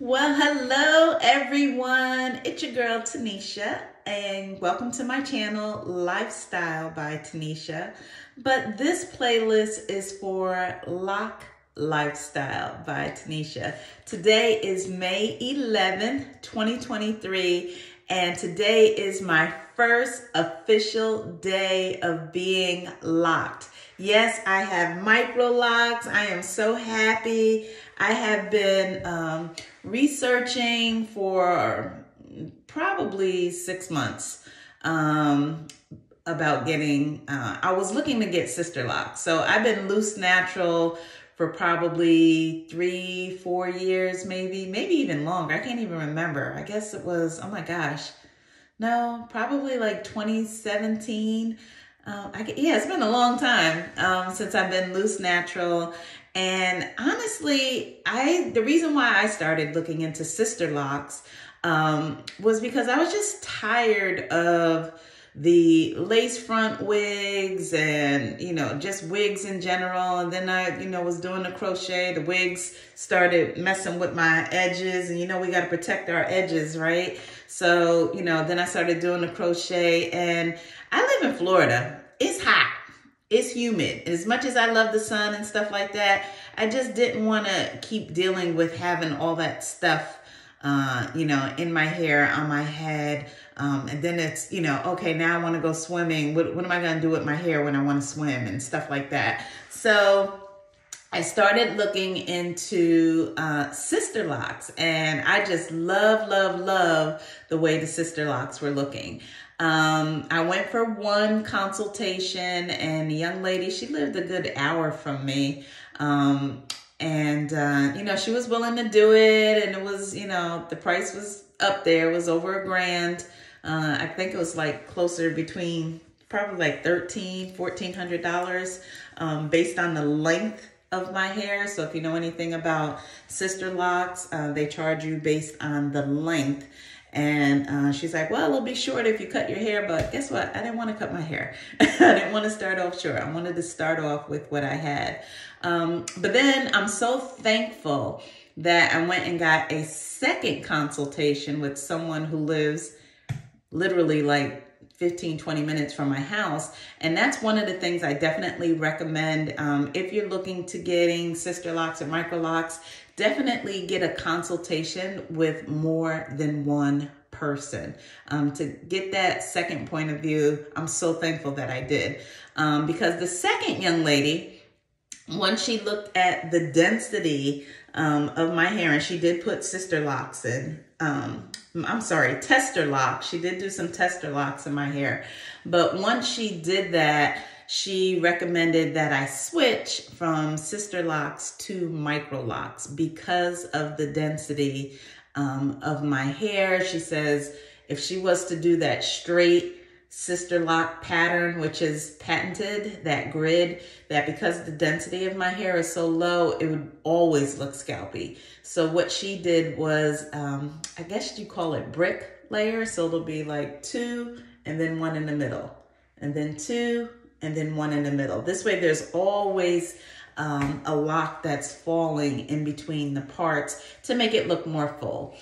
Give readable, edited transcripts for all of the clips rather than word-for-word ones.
Well, hello everyone. It's your girl Tanisha, and welcome to my channel, Lifestyle by Tanisha. But this playlist is for Loc'd Lifestyle by Tanisha. Today is May 11th, 2023, and today is my first official day of being locked. Yes, I have micro locks. I am so happy. I have been researching for probably 6 months about getting, I was looking to get sister locks. So I've been loose natural for probably 3-4 years, maybe even longer. I can't even remember. I guess it was, oh my gosh, no, probably like 2017. Yeah, it's been a long time since I've been loose natural. And honestly, the reason why I started looking into sister locks was because I was just tired of the lace front wigs and, just wigs in general. And then I, was doing the crochet. The wigs started messing with my edges, and we got to protect our edges, right? So, then I started doing the crochet, and I live in Florida. It's hot. It's humid. As much as I love the sun and stuff like that, I just didn't want to keep dealing with having all that stuff, in my hair, on my head. And then it's, okay, now I want to go swimming. What am I going to do with my hair when I want to swim and stuff like that? So I started looking into sister locks, and I just love the way the sister locks were looking. I went for one consultation, and the young lady, she lived a good hour from me. She was willing to do it, and it was, the price was up there. It was over $1,000. I think it was like closer between probably like $1,400, based on the length of my hair. So if you know anything about sister locks, they charge you based on the length. And she's like, well, it'll be short if you cut your hair, but guess what? I didn't want to cut my hair. I didn't want to start off short. I wanted to start off with what I had. But then I'm so thankful that I went and got a second consultation with someone who lives literally like 15-20 minutes from my house. And that's one of the things I definitely recommend. If you're looking to getting sister locks or micro locks, definitely get a consultation with more than one person to get that second point of view. I'm so thankful that I did, because the second young lady, once she looked at the density of my hair, and she did put sister locks in, tester locks. She did do some tester locks in my hair. But once she did that, she recommended that I switch from sister locks to micro locks because of the density of my hair. She says if she was to do that straight sister lock pattern, which is patented, that grid, that because the density of my hair is so low, it would always look scalpy. So what she did was, I guess you call it brick layer. So it'll be like 2 and then 1 in the middle, and then 2 and then 1 in the middle. This way there's always a lock that's falling in between the parts to make it look more full.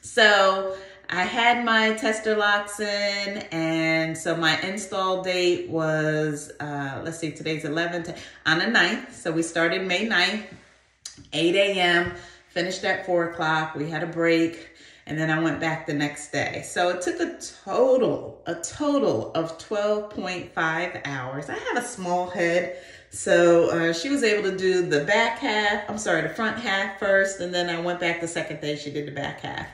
So I had my tester locks in, and so my install date was, let's see, today's 11th, on the 9th. So we started May 9th, 8 a.m., finished at 4 o'clock. We had a break, and then I went back the next day. So it took a total of 12.5 hours. I have a small head, so she was able to do the the front half first, and then I went back the second day, she did the back half.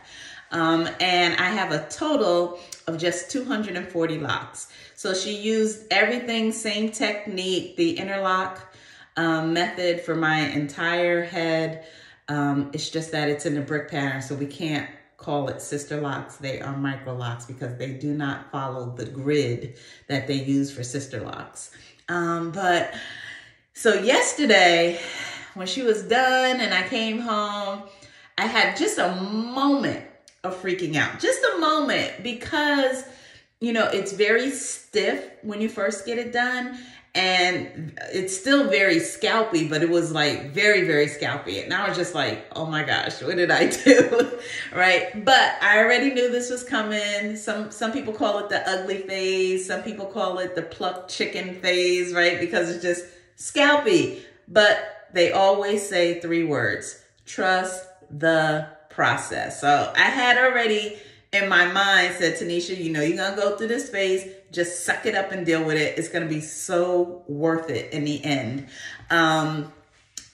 And I have a total of just 240 locks. So she used everything, same technique, the interlock method for my entire head. It's just that it's in a brick pattern, so we can't call it sister locks. They are micro locks because they do not follow the grid that they use for sister locks. So yesterday, when she was done and I came home, I had just a moment of freaking out. Just a moment, because, it's very stiff when you first get it done. And it's still very scalpy, but it was like very, very scalpy. And I was just like, oh my gosh, what did I do? Right? But I already knew this was coming. Some people call it the ugly phase. Some people call it the plucked chicken phase, right? Because it's just scalpy. But they always say 3 words: trust the process. So I had already in my mind said, Tanisha, you know, you're going to go through this phase. Just suck it up and deal with it. It's going to be so worth it in the end.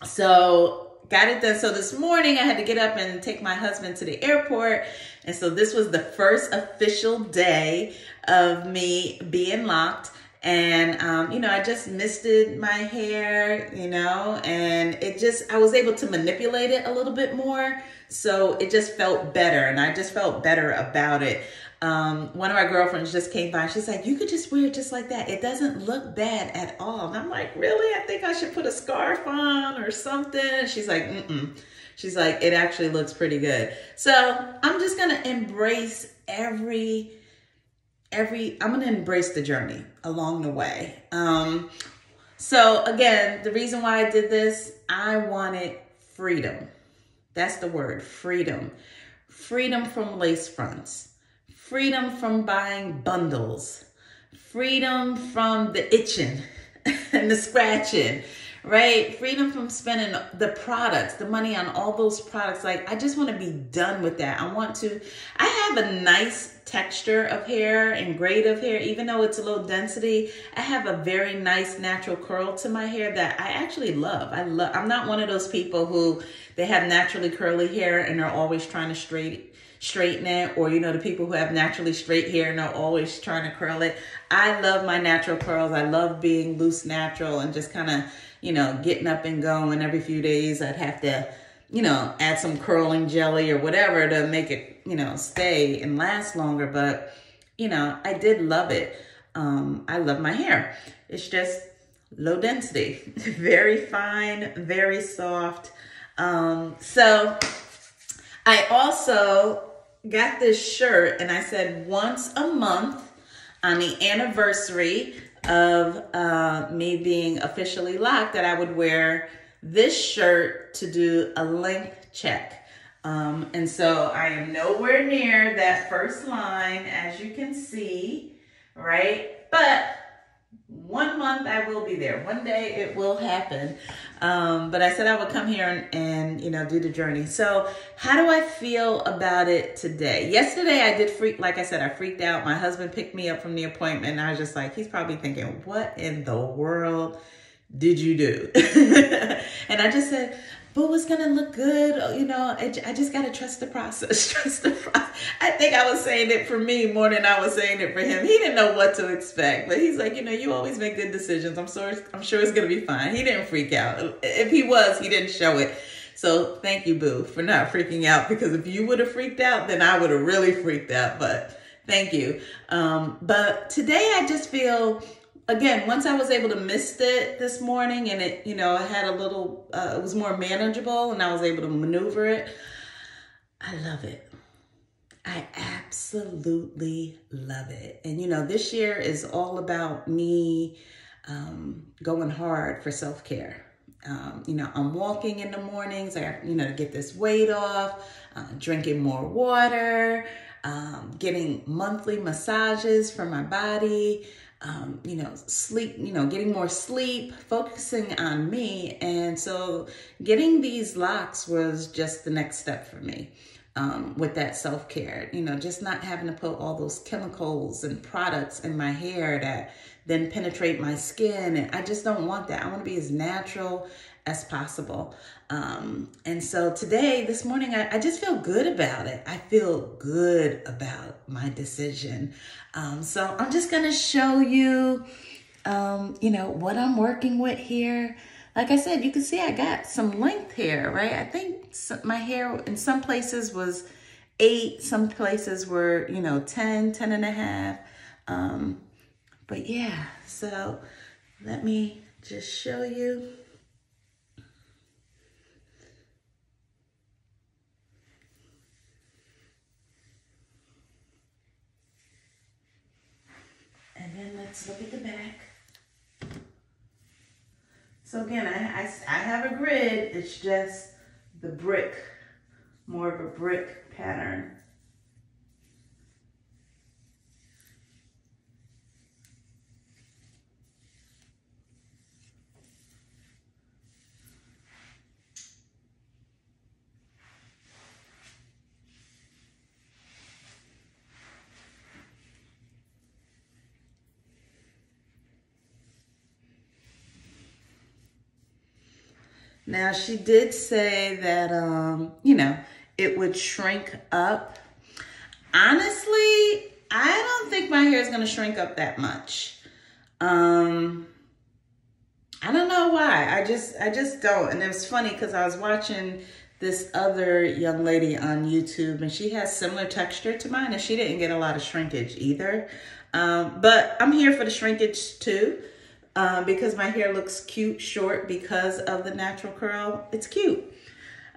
So got it done. So this morning I had to get up and take my husband to the airport. And so this was the first official day of me being locked. And, you know, I just misted my hair, you know, and I was able to manipulate it a little bit more. So it just felt better. And I just felt better about it. One of my girlfriends just came by and she's like, you could just wear it just like that. It doesn't look bad at all. And I'm like, really? I think I should put a scarf on or something. And she's like, She's like, it actually looks pretty good. So I'm just going to embrace I'm going to embrace the journey along the way. So again, the reason why I did this, I wanted freedom. That's the word, freedom. Freedom from lace fronts. Freedom from buying bundles. Freedom from the itching and the scratching, right? Freedom from spending the products, the money on all those products. Like, I just want to be done with that. I have a nice texture of hair and grade of hair, even though it's a low density. I have a very nice natural curl to my hair that I actually love. I'm not one of those people who they have naturally curly hair and they're always trying to straighten it, or, you know, the people who have naturally straight hair and are always trying to curl it. I love my natural curls. I love being loose natural and just kind of, you know, getting up and going. Every few days I'd have to, you know, add some curling jelly or whatever to make it, you know, stay and last longer. But, you know, I did love it. I love my hair. It's just low density, very fine, very soft. So I also got this shirt, and I said once a month on the anniversary of me being officially locked that I would wear this shirt to do a length check. And so I am nowhere near that first line, as you can see, right? But 1 month I will be there. One day it will happen. But I said I would come here and you know, do the journey. So how do I feel about it today? Yesterday I did like I said, I freaked out. My husband picked me up from the appointment and I was just like, he's probably thinking, what in the world did you do? And I just said, but what's going to look good? You know, I just got to trust the process. Trust the process. I think I was saying it for me more than I was saying it for him. He didn't know what to expect, but he's like, you know, you always make good decisions. I'm sure it's going to be fine. He didn't freak out. If he was, he didn't show it. So thank you, boo, for not freaking out, because if you would have freaked out, then I would have really freaked out. But thank you. But today I just feel, again, once I was able to mist it this morning and it, you know, I had a little, it was more manageable and I was able to maneuver it. I love it. I absolutely love it. And, you know, this year is all about me going hard for self-care. You know, I'm walking in the mornings, you know, to get this weight off, drinking more water, getting monthly massages for my body, you know, sleep, you know, getting more sleep, focusing on me. And so getting these locks was just the next step for me. With that self-care, you know, just not having to put all those chemicals and products in my hair that then penetrate my skin. And I just don't want that. I want to be as natural as possible. And so today, this morning, I just feel good about it. I feel good about my decision. So I'm just going to show you, you know, what I'm working with here. Like I said, you can see I got some length hair, right? I think my hair in some places was 8, some places were, you know, 10 and a half. But yeah, so let me just show you. And then let's look at the back. So again, I have a grid. It's just the brick, more of a brick pattern. Now, she did say that, you know, it would shrink up. Honestly, I don't think my hair is going to shrink up that much. I don't know why. I just don't. And it was funny because I was watching this other young lady on YouTube, and she has similar texture to mine, and she didn't get a lot of shrinkage either. But I'm here for the shrinkage too. Because my hair looks cute short because of the natural curl. It's cute.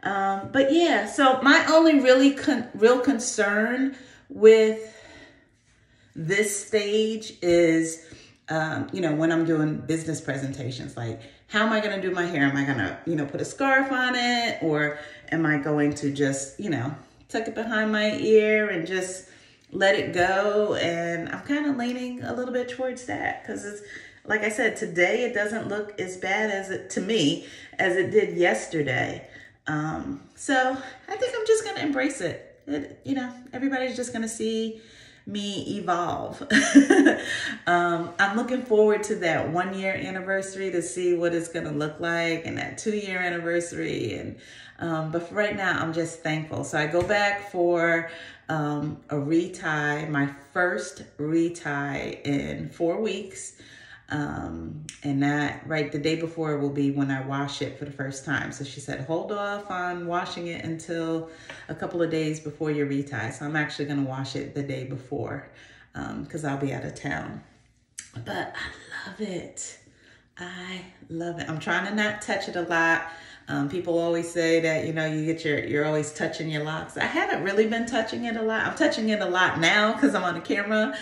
But yeah, so my only real concern with this stage is, you know, when I'm doing business presentations, like how am I going to do my hair? Am I going to, you know, put a scarf on it, or am I going to just, you know, tuck it behind my ear and just let it go? And I'm kind of leaning a little bit towards that because it's, like I said, today it doesn't look as bad as it, to me, as it did yesterday. So I think I'm just going to embrace it. You know, everybody's just going to see me evolve. I'm looking forward to that 1 year anniversary to see what it's going to look like, and that 2 year anniversary. And but for right now, I'm just thankful. So I go back for a retie, my first retie in 4 weeks. And that right the day before will be when I wash it for the first time. So she said, hold off on washing it until a couple of days before your retie. So I'm actually going to wash it the day before, because I'll be out of town. But I love it. I love it. I'm trying to not touch it a lot. People always say that, you know, you're always touching your locks. I haven't really been touching it a lot. I'm touching it a lot now because I'm on the camera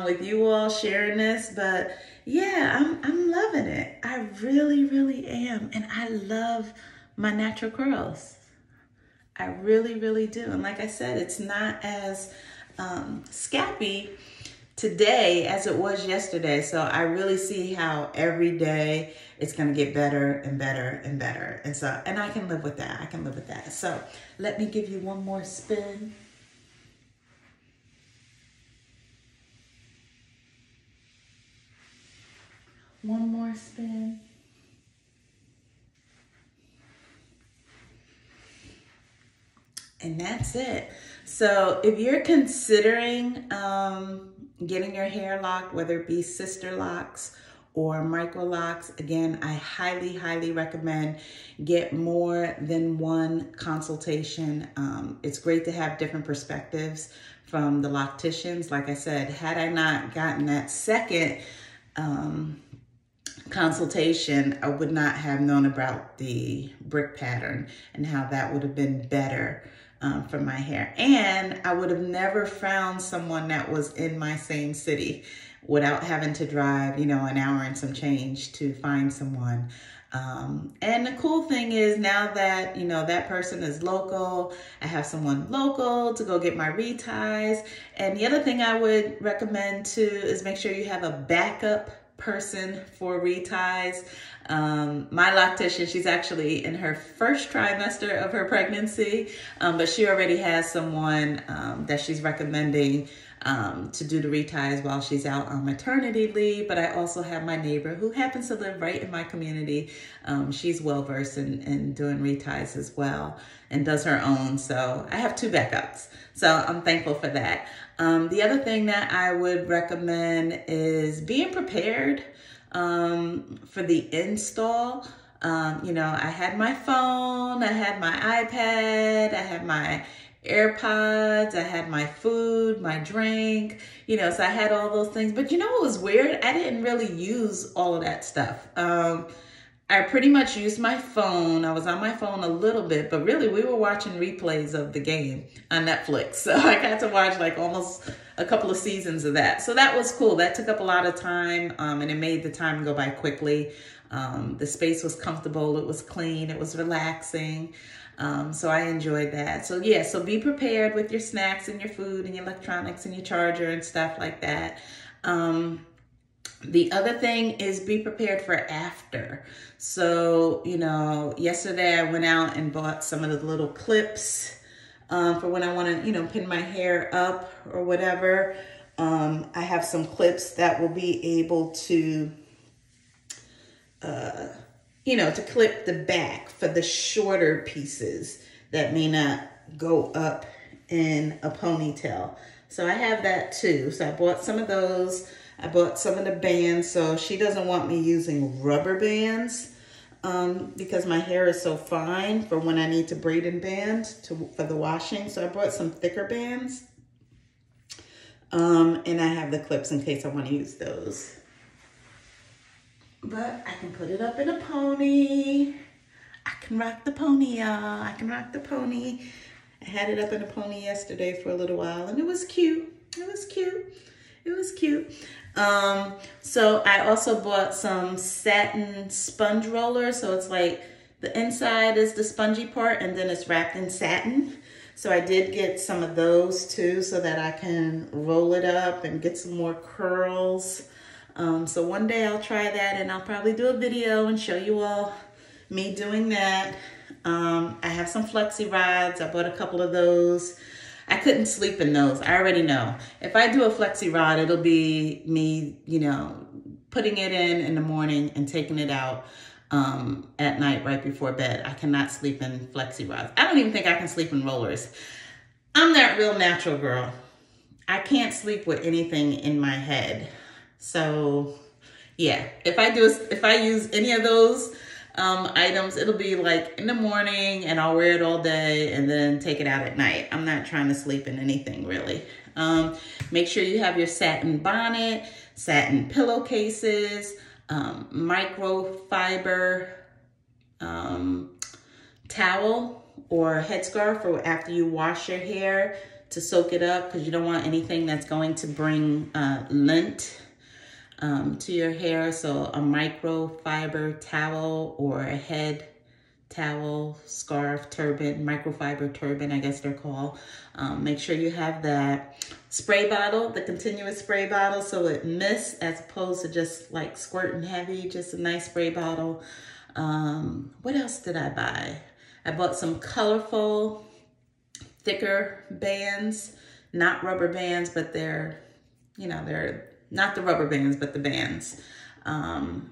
with you all sharing this. But yeah, I'm loving it. I really, really am. And I love my natural curls. I really, really do. And like I said, it's not as scalpy today as it was yesterday. So I really see how every day it's going to get better and better and better. And so, and I can live with that. I can live with that. So let me give you one more spin. One more spin. And that's it. So if you're considering getting your hair locked, whether it be sister locks or micro locks, again, I highly, highly recommend get more than one consultation. It's great to have different perspectives from the locticians. Like I said, had I not gotten that second consultation, I would not have known about the brick pattern and how that would have been better for my hair. And I would have never found someone that was in my same city without having to drive, you know, an hour and some change to find someone. And the cool thing is now that, you know, that person is local, I have someone local to go get my reties. And the other thing I would recommend too is make sure you have a backup person for reties. My loctician, she's actually in her first trimester of her pregnancy, but she already has someone that she's recommending to do the reties while she's out on maternity leave. But I also have my neighbor who happens to live right in my community. She's well versed in doing reties as well and does her own. So I have 2 backups. So I'm thankful for that. The other thing that I would recommend is being prepared for the install. You know, I had my phone, I had my iPad, I had my AirPods, I had my food, my drink, you know, so I had all those things. But you know what was weird? I didn't really use all of that stuff. I pretty much used my phone. I was on my phone a little bit, but really we were watching replays of the game on Netflix. So I got to watch like almost a couple of seasons of that. So that was cool. That took up a lot of time, and it made the time go by quickly. The space was comfortable. It was clean. It was relaxing. So I enjoyed that. So yeah, so be prepared with your snacks and your food and your electronics and your charger and stuff like that. The other thing is be prepared for after. So, you know, yesterday I went out and bought some of the little clips for when I want to, you know, pin my hair up or whatever. I have some clips that will be able to, you know, to clip the back for the shorter pieces that may not go up in a ponytail. So I have that too. So I bought some of those. I bought some of the bands, so she doesn't want me using rubber bands because my hair is so fine for when I need to braid and band for the washing. So I bought some thicker bands, and I have the clips in case I want to use those. But I can put it up in a pony. I can rock the pony, y'all. I can rock the pony. I had it up in a pony yesterday for a little while, and it was cute. It was cute. It was cute. So I also bought some satin sponge rollers. So it's like the inside is the spongy part and then it's wrapped in satin. So I did get some of those too so that I can roll it up and get some more curls. So one day I'll try that and I'll probably do a video and show you all me doing that. I have some flexi rods. I bought a couple of those. I couldn't sleep in those. I already know. If I do a flexi rod, it'll be me, you know, putting it in the morning and taking it out at night right before bed. I cannot sleep in flexi rods. I don't even think I can sleep in rollers. I'm that real natural girl. I can't sleep with anything in my head. So yeah, if I use any of those items, it'll be like in the morning and I'll wear it all day and then take it out at night. I'm not trying to sleep in anything really. Make sure you have your satin bonnet, satin pillowcases, microfiber towel or headscarf for after you wash your hair to soak it up because you don't want anything that's going to bring lint to your hair. So a microfiber towel or a head towel, scarf, turban, microfiber turban, I guess they're called. Make sure you have that. Spray bottle, the continuous spray bottle, so it mists as opposed to just like squirting heavy, just a nice spray bottle. What else did I buy? I bought some colorful, thicker bands, not rubber bands, but they're, you know, they're not the rubber bands, but the bands. And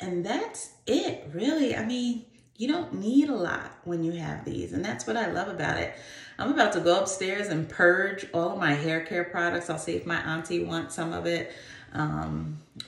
that's it, really. I mean, you don't need a lot when you have these, and that's what I love about it. I'm about to go upstairs and purge all of my hair care products. I'll see if my auntie wants some of it.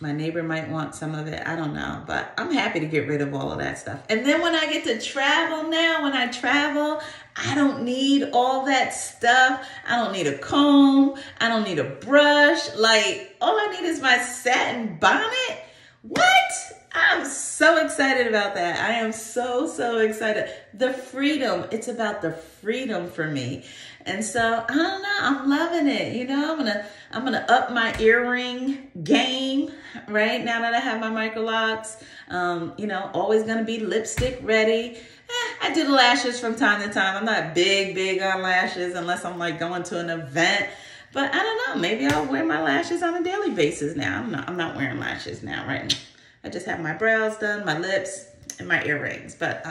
My neighbor might want some of it. I don't know, but I'm happy to get rid of all of that stuff. And then when I get to travel now, when I travel, I don't need all that stuff. I don't need a comb. I don't need a brush. Like, all I need is my satin bonnet. What? I'm so excited about that. I am so excited. The freedom, it's about the freedom for me. And so, I don't know, I'm loving it. You know, I'm gonna up my earring game, right? Now that I have my micro locks, you know, always gonna be lipstick ready. I do the lashes from time to time. I'm not big on lashes unless I'm like going to an event. But I don't know, maybe I'll wear my lashes on a daily basis now. I'm not wearing lashes now, right? I just have my brows done, my lips, and my earrings. But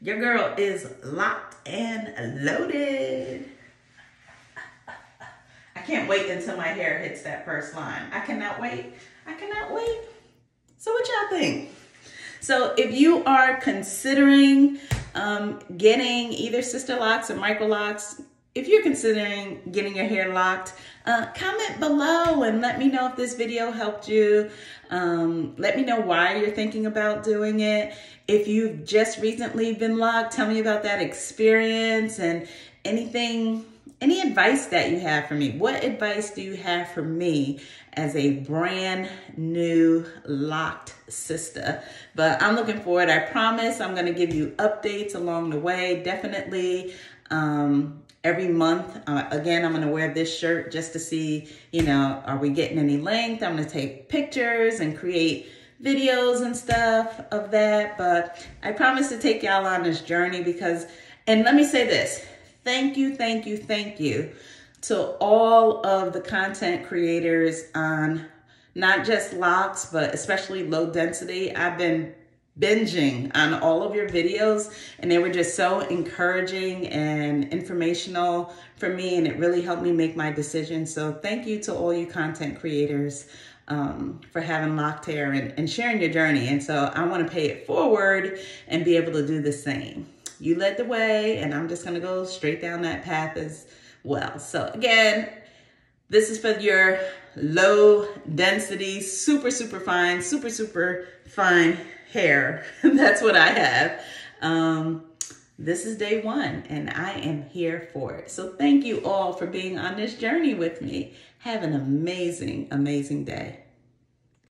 your girl is locked and loaded. I can't wait until my hair hits that first line. I cannot wait. I cannot wait. So what y'all think? So if you are considering getting either Sister Locks or Micro Locks, if you're considering getting your hair locked, comment below and let me know if this video helped you. Let me know why you're thinking about doing it. If you've just recently been locked, tell me about that experience and any advice that you have for me. What advice do you have for me as a brand new locked sister? But I'm looking forward. I promise I'm going to give you updates along the way. Definitely every month. Again, I'm going to wear this shirt just to see, are we getting any length? I'm going to take pictures and create videos and stuff of that. But I promise to take y'all on this journey and let me say this. Thank you to all of the content creators on not just locks, but especially low density. I've been binging on all of your videos and they were just so encouraging and informational for me, and it really helped me make my decision. So thank you to all you content creators for having locked hair and sharing your journey. And so I want to pay it forward and be able to do the same. You led the way, and I'm just going to go straight down that path as well. So again, this is for your low density, super fine hair. That's what I have. This is day one, and I am here for it. So thank you all for being on this journey with me. Have an amazing day.